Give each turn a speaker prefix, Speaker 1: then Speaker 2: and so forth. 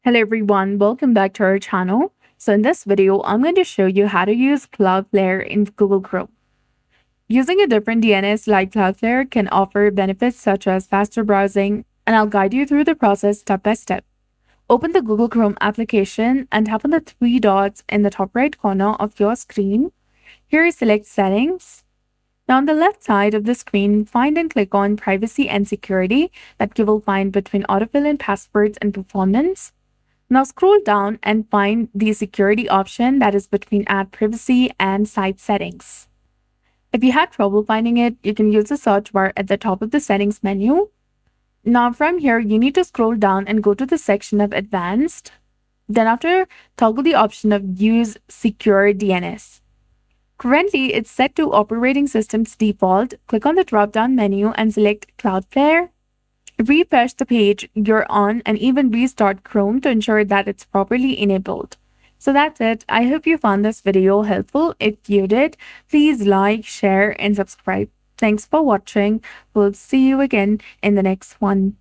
Speaker 1: Hello everyone, welcome back to our channel. So in this video, I'm going to show you how to use Cloudflare in Google Chrome. Using a different DNS like Cloudflare can offer benefits such as faster browsing, and I'll guide you through the process step by step. Open the Google Chrome application and tap on the three dots in the top right corner of your screen. Here select Settings. Now on the left side of the screen, find and click on Privacy and Security that you will find between autofill and passwords and performance. Now scroll down and find the security option that is between Add Privacy and Site Settings. If you had trouble finding it, you can use the search bar at the top of the settings menu. Now from here, you need to scroll down and go to the section of Advanced. Then after, toggle the option of Use Secure DNS. Currently, it's set to operating system's default. Click on the drop-down menu and select Cloudflare. Refresh the page you're on and even restart Chrome to ensure that it's properly enabled. So that's it. I hope you found this video helpful. If you did, please like, share, and subscribe. Thanks for watching. We'll see you again in the next one.